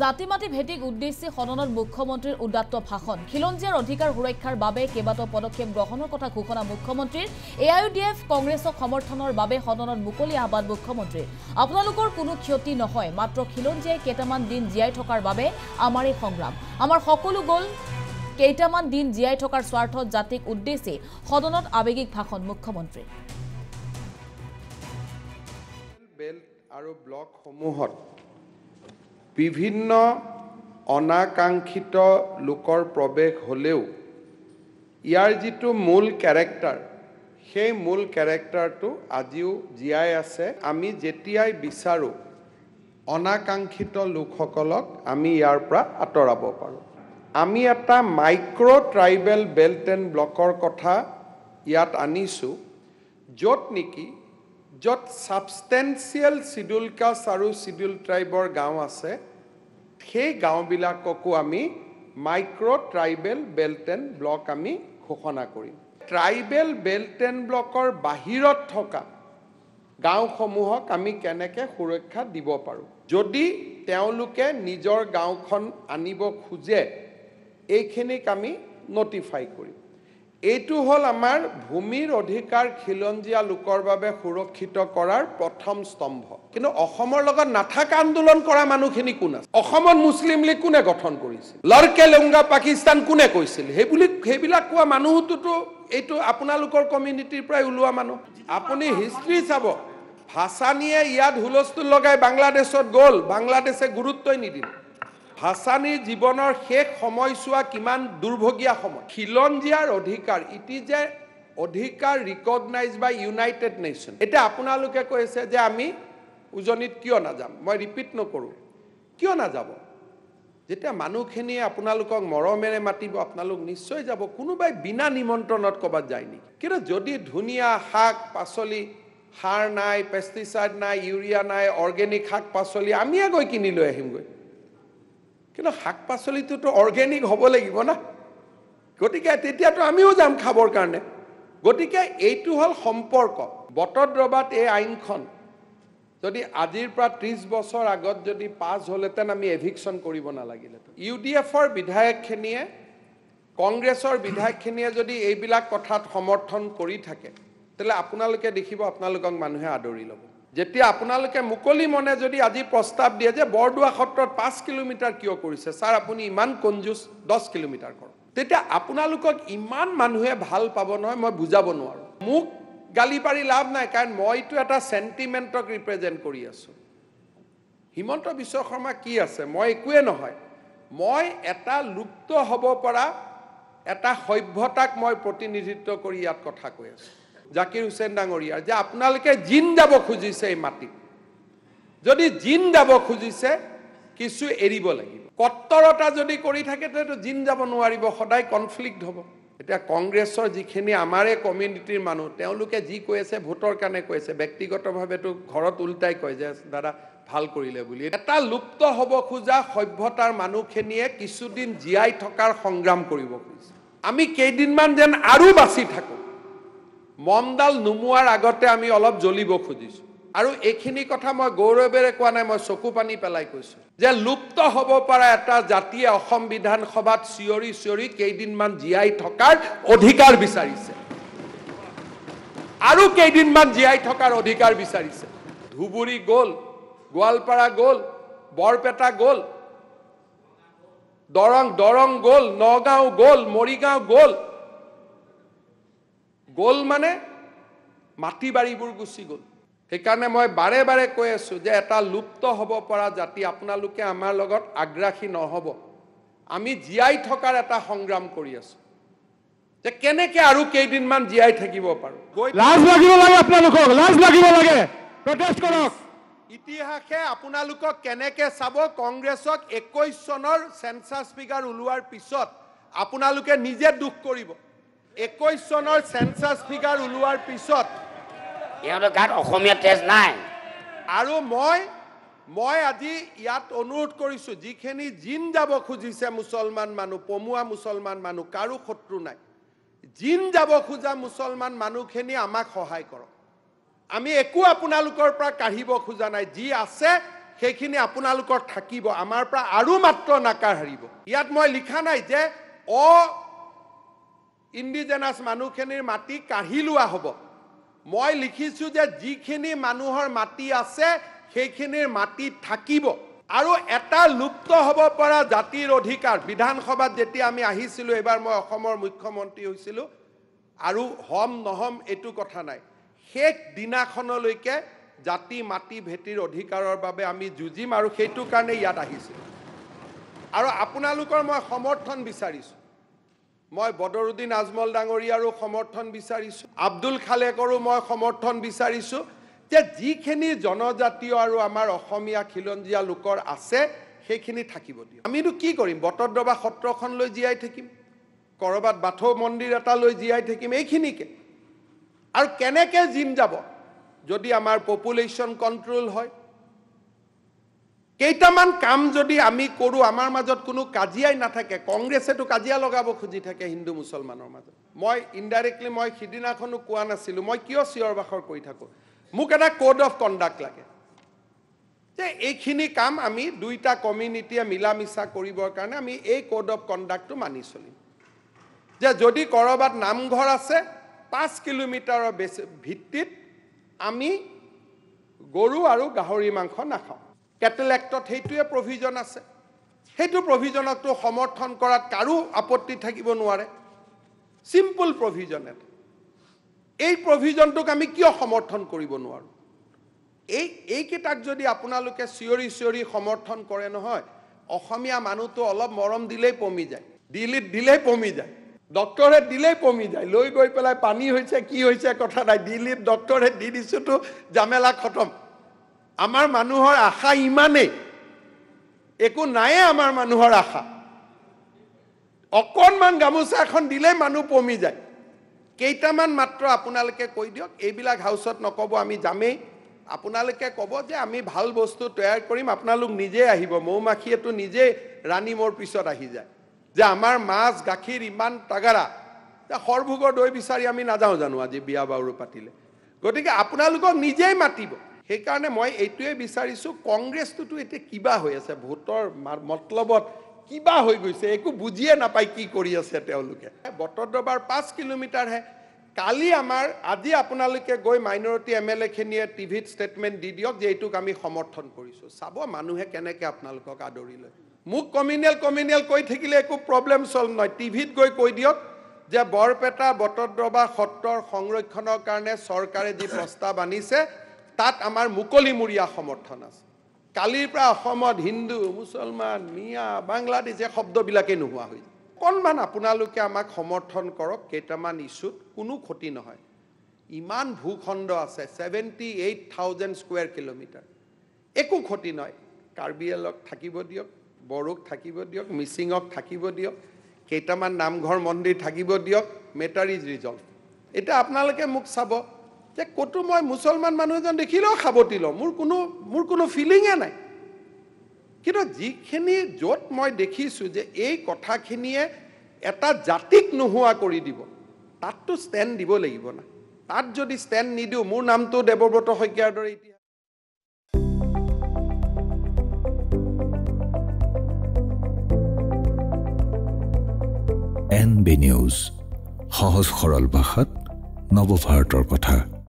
জাতি-মাটি ভেটিক উদ্দেশ্যে সদনত মুখ্যমন্ত্ৰীৰ উদাত্ত ভাষণ খিলঞ্জীয়াৰ অধিকাৰ সুৰক্ষাৰ বাবে কেইবাটাও পদক্ষেপ গ্ৰহণৰ কথা ঘোষণা মুখ্যমন্ত্ৰীৰ AIUDF কংগ্ৰেছক সমৰ্থনৰ বাবে সদনত মুকলি আহ্বান মুখ্যমন্ত্ৰীৰ আপোনালোকৰ কোনো ক্ষতি নহয় মাত্ৰ খিলঞ্জীয়াই কেইটামান দিন জীয়াই থকাৰ বাবে আমাৰ এই সংগ্ৰাম আমাৰ সকলো গ'ল কেইটামান দিন জীয়াই থকাৰ স্বাৰ্থত জাতিক উদ্দেশ্যে সদনত আবেগিক ভাষণ মুখ্যমন্ত্ৰী বেল্ট আৰু ব্লক সমূহত বিভিন্ন অনাকাংক্ষিত লোকৰ প্ৰৱেশ হলেও ইয়াৰ যিটো মূল ক্যাৰেক্টাৰ সেই মূল ক্যাৰেক্টাৰটো আজিও জীয়াই আছে আমি যেতিয়াই বিচাৰো অনাকাংক্ষিত লোকসকলক আমি ইয়াৰ পৰা আঁতৰাব পাৰো আমি এটা মাইক্ৰো ট্ৰাইবেল বেল্ট এণ্ড ব্লকৰ কথা ইয়াত আনিছো য'ত নেকি য'ত সাবস্টেন্সিয়েল শিডিউল কাষ্ট আৰু শিডিউল ট্ৰাইবৰ গাঁও আছে সেই গাঁওবিলাককো আমি micro tribal belt and block আমি ঘোষণা কৰিম ট্ৰাইবেল বেল্ট এণ্ড ব্লকৰ বাহিৰত থকা গাঁওসমূহক আমি কেনেকৈ সুৰক্ষা দিব পাৰোঁ যদি তেওঁলোকে নিজৰ গাঁওখন আনিব খোজে এইখিনিক আমি নটিফাই কৰিম এইটো হল আমাৰ ভূমিৰ অধিকাৰ খিলঞ্জীয়া লোকৰ বাবে সুৰক্ষিত কৰাৰ প্ৰথম স্তম্ভ কিন্তু অসমৰ লগত নাথাকা আন্দোলন কৰা মানুহখিনি কোন আছে অসমত মুছলিম লীগ কোনে গঠন কৰিছিল লড়কে লংগা পাকিস্তান কোনে কৈছিল সেইবিলাক কোৱা মানুহটোতো এইটো আপোনালোকৰ কমিউনিটিৰ পৰাই ওলোৱা মানুহ আপুনি হিষ্ট্ৰী চাব ভাসানীয়ে ইয়াত হুলস্থুল লগাই বাংলাদেশত গ'ল বাংলাদেশে গুৰুত্বই নিদিল হাসানীৰ জীৱনৰ শেষ সময়ছোৱা কিমান দুৰ্ভগীয়া সময় খিলঞ্জীয়াৰ অধিকাৰ ইট ইজ এ অধিকাৰ ৰিকগনাইজ বাই ইউনাইটেড নেশ্যন এটা আপোনালোকে কৈছে যে আমি উজনিত কিয় নাযাম মই ৰিপিট নকৰো কিয় নাযাব যেতিয়া মানুহখিনিয়ে আপোনালোকক মৰমেৰে মাতিব আপোনালোক নিশ্চয় যাব কোনোবাই বিনা নিমন্ত্ৰণত ক'বাত যায় নেকি কিন্তু যদি ধুনীয়া শাক পাচলি সাৰ নাই পেষ্টিচাইড নাই ইউৰিয়া নাই অৰ্গেনিক শাক পাচলি আমিয়ে গৈ কিনি লৈ আহিমগৈ কিন্তু শাক পাচলিটোতো অৰ্গেনিক হ'ব লাগিব না গতিকে তেতিয়াতো আমিও যাম খাবৰ কাৰণে গতিকে এইটো হল সম্পৰ্ক বটদ্ৰবাত এই আইনখন যদি আজিৰ পৰা 30 বছৰ আগত যদি পাছ হলেতেন আমি এভিকশন কৰিব নালাগিলে ইউডিএফৰ বিধায়কখিনিয়ে কংগ্ৰেছৰ বিধায়কখিনিয়ে যদি এইবিলাক কথাত সমৰ্থন কৰি থাকে তেলে আপোনালোকে দেখিব আপোনালোকক মানুহে আদৰি ল'ব যেতিয়া আপোনালোকে মুকলি মনে যদি আজি প্ৰস্তাৱ দিয়ে যে বৰদুৱা সত্ৰত 5 কিলোমিটাৰ কিয় কৰিছে স্যাৰ আপুনি ইমান কনজুস 10 কিলোমিটাৰ কৰক তেতিয়া আপোনালোকক ইমান মানুহে ভাল পাব নহয় মই বুজাব নোৱাৰো মোক গালি পাৰি লাভ নাই কাৰণ মইটো এটা সেন্টিমেন্টক ৰিপ্ৰেজেন্ট কৰি আছো হিমন্ত বিশ্ব শৰ্মা কি আছে মই একোৱে নহয় মই এটা লুপ্ত হ'ব পৰা এটা সভ্যতাক মই প্ৰতিনিধিত্ব কৰি ইয়াত কথা কৈ আছো জাকিৰ হুছেইন ডাঙৰীয়া যে আপোনালোকে জিন যাব খুজিছে এই মাটি যদি জিন যাব খুজিছে কিছু এৰিব লাগিব কত্তৰতা যদি কৰি থাকে তেতো জিন যাব নোৱাৰিব সদায় কনফ্লিক্ট হ'ব এটা কংগ্ৰেছৰ যিখিনি আমাৰে কমিউনিটিৰ মানুহ তেওঁলোকে যি কৈ আছে ভোটৰ কাৰণে কৈ আছে ব্যক্তিগতভাৱে তো ঘৰত উল্টাই কয় যে দাদা ভাল কৰিলে বুলি এটা লুপ্ত হ'ব খোজা সভ্যতাৰ মানুহখিনিয়ে কিছুদিন জীয়াই থকাৰ সংগ্ৰাম কৰিব খুজিছে আমি কেইদিনমান যেন আৰু বাছি থাকো মমদাল নুমুৱাৰ আগতে আমি অলপ জ্বলিব খুজিছো আৰু এইখিনি কথা মই গৌৰৱেৰে কোৱা নাই মই চকু পানী পেলাই কৈছো যে লুপ্ত হ'ব পৰা এটা জাতীয় অসম বিধানসভাত চিঞৰি কেইদিনমান জীয়াই থকাৰ অধিকাৰ বিচাৰিছে আৰু কেইদিনমান জীয়াই থকাৰ অধিকাৰ বিচাৰিছে ধুবুৰী গ'ল গোৱালপাৰা গ'ল বৰপেটা গ'ল দৰং গ'ল নগাঁও গ'ল মৰিগাঁও গ'ল মানে মাটি বাৰীবোৰ গুচি গ'ল সেইকাৰণে মই বাৰে বাৰে কৈ আছো যে এটা লুপ্ত হ'ব পৰা জাতি আপোনালোকে আমাৰ লগত আগ্ৰাসী নহব আমি জীয়াই থকাৰ এটা সংগ্ৰাম কৰি আছো যে কেনেকৈ আৰু কেইদিনমান জীয়াই থাকিব পাৰো লাজ লাগিব লাগে আপোনালোকক লাজ লাগিব লাগে প্ৰটেষ্ট কৰক ইতিহাসে আপোনালোকক কেনেকৈ চাব কংগ্ৰেছক 21 চনৰ সেন্সাস ফিগাৰ ওলোৱাৰ পিছত আপোনালোকে নিজে দুখ কৰিব 21 চনৰ সেন্সাস ফিগাৰ ওলোৱাৰ পিছত ইয়াৰ গাত অসমীয়া তেজ নাই আৰু মই আজি ইয়াত অনুৰোধ কৰিছো যিখিনি জিন যাব খুজিছে মুছলমান মানুহ পমুৱা মুছলমান মানুহ কাৰো শত্ৰু নাই জিন যাব খোজা মুছলমান মানুহখিনি আমাক সহায় কৰক আমি একো আপোনালোকৰ পৰা কাঢ়িব খোজা নাই যি আছে সেইখিনি আপোনালোকৰ থাকিব আমাৰ পৰা আৰু মাত্ৰ নাকাৰ হাৰিব ইয়াত মই লিখা নাই যে ইণ্ডিজেনাছ মানুহখিনিৰ মাটি কাঢ়ি লোৱা হ'ব মই লিখিছো যে যিখিনি মানুহৰ মাটি আছে সেইখিনিৰ মাটি থাকিব আৰু এটা লুপ্ত হ'ব পৰা জাতিৰ অধিকাৰ বিধানসভাত যেতিয়া আমি আহিছিলো এবাৰ মই অসমৰ মুখ্যমন্ত্ৰী হৈছিলো আৰু হম নহম এটো কথা নাই শেষ দিনাখনলৈকে জাতি মাটি ভেটিৰ অধিকাৰৰ বাবে আমি যুঁজিম আৰু সেইটো কাৰণে ইয়াত আহিছিল আৰু আপোনালোকৰ মই সমৰ্থন বিচাৰিছো মই বদৰুদ্দিন আজমল ডাঙৰীয়াৰো সমৰ্থন বিচাৰিছো আব্দুল খালেকৰো মই সমৰ্থন বিচাৰিছো যে যিখিনি জনজাতীয় আৰু আমাৰ অসমীয়া খিলঞ্জীয়া লোকৰ আছে সেইখিনি থাকিব দিও আমিনো কি কৰিম বটদ্ৰবা সত্ৰখন লৈ জীয়াই থাকিম কৰবাত বাথৌ মন্দিৰ এটা লৈ জীয়াই থাকিম এইখিনিকে আৰু কেনেকে জিম যাব যদি আমাৰ পপুলেশ্যন কন্ট্ৰোল হয় কেইটামান কাম যদি আমি কৰো আমাৰ মাজত কোনো কাজিয়াই নাথাকে কংগ্ৰেছেটো কাজিয়া লগাব খুজি থাকে হিন্দু মুছলমানৰ মাজত মই ইনডাইৰেক্টলি মই সিদিনাখনো কোৱা নাছিলো মই কিয় চিঞৰ বাখৰ কৰি থাকো মোক এটা কোড অফ কণ্ডাক্ট লাগে যে এইখিনি কাম আমি দুইটা কমিউনিটিয়ে মিলা মিছা কৰিবৰ কাৰণে আমি এই কোড অফ কণ্ডাক্টটো মানি চলিম যে যদি কৰবাত নামঘৰ আছে 5 কিলোমিটাৰৰ ভিত্তিত আমি গৰু আৰু গাহৰি মাংস নাখাওঁ কেটেল এক্টত সেইটোৱে প্ৰভিজন আছে সেইটো প্ৰভিজনকটো সমৰ্থন কৰাত কাৰো আপত্তি থাকিব নোৱাৰে সিম্পল প্ৰভিজন এটা এই প্ৰভিজনটোক আমি কিয় সমৰ্থন কৰিব নোৱাৰো এই কিটাক যদি আপোনালোকে চিঞৰি চিঞৰি সমৰ্থন কৰে নহয় অসমীয়া মানুহটো অলপ মৰম দিলেই পমি যায় দিল্লীত দিলেই পমি যায় ডক্টৰে দিলেই পমি যায় লৈ গৈ পেলাই পানী হৈছে কি হৈছে কথা নাই দিল্লীত ডক্টৰে দি দিছোতো জামেলা খতম আমাৰ মানুহৰ আশা ইমানেই একো নাই আমাৰ মানুহৰ আশা অকণমান গামোচা এখন দিলে মানুহ পমি যায় কেইটামান মাত্ৰ আপোনালোকে কৈ দিয়ক এইবিলাক হাউচত নকব আমি যামেই আপোনালোকে কব যে আমি ভাল বস্তু তৈয়াৰ কৰিম আপোনালোক নিজে আহিব মৌমাখিয়েটো নিজে ৰাণী মোৰ পিছত আহি যায় যে আমাৰ মাছ গাখীৰ ইমান তাগাৰা সৰভোগৰ দৈ বিচাৰি আমি নাযাওঁ জানো আজি বিয়া বাউৰু পাতিলে গতিকে আপোনালোকক নিজেই মাতিব সেইকাৰণে মই এইটোৱে বিচাৰিছো কংগ্ৰেছটো এতিয়া কিবা হৈ আছে ভোটৰ মতলবত কিবা হৈ গৈছে একো বুজিয়ে নাপায় কি কৰি আছে তেওঁলোকে বটদ্ৰবাৰ 5 কিলোমিটাৰ হে কালি আমাৰ আজি আপোনালোকে গৈ মাইনৰিটি এমএলএ খিনিয়ে টিভিত ষ্টেটমেন্ট দি দিয়ক যে এইটোক আমি সমৰ্থন কৰিছো চাব মানুহে কেনেকৈ আপোনালোকক আদৰি লয় মুক কমিউনিয়েল কৈ থাকিলে একো প্ৰবলেম সলভ নহয় টিভিত গৈ কৈ দিয়ক যে বৰপেটা বটদ্ৰবা সত্ৰৰ সংৰক্ষণৰ কাৰণে চৰকাৰে যি প্ৰস্তাৱ আনিছে তাত আমাৰ মুকলিমূৰীয়া সমৰ্থন আছে কালিৰ পৰা অসমত হিন্দু মুছলমান মিয়া বাংলাদেশী শব্দবিলাকে নোহোৱা হৈ অকণমান আপোনালোকে আমাক সমৰ্থন কৰক কেইটামান ইছ্যুত কোনো ক্ষতি নহয় ইমান ভূখণ্ড আছে 78,000 স্কোয়াৰ কিলোমিটাৰ একো ক্ষতি নহয় কাৰ্বিএলক থাকিব দিয়ক বড়োক থাকিব দিয়ক মিচিঙক থাকিব দিয়ক কেইটামান নামঘৰ মন্দিৰ থাকিব দিয়ক মেটাৰ ইজ ৰিজল্ভ এতিয়া আপোনালোকে মোক চাব যে কতো মই মুছলমান মানুহ এজন দেখিলেও খাবতি লওঁ মোৰ কোনো ফিলিঙে নাই কিন্তু যিখিনি য'ত মই দেখিছোঁ যে এই কথাখিনিয়ে এটা জাতিক নোহোৱা কৰি দিব তাততো ষ্টেণ্ড দিব লাগিব না তাত যদি ষ্টেণ্ড নিদিওঁ মোৰ নামটো দেৱব্ৰত শইকীয়াৰ দৰে এতিয়া NB News সহজ সৰল ভাষাত নৱভাৰতৰ কথা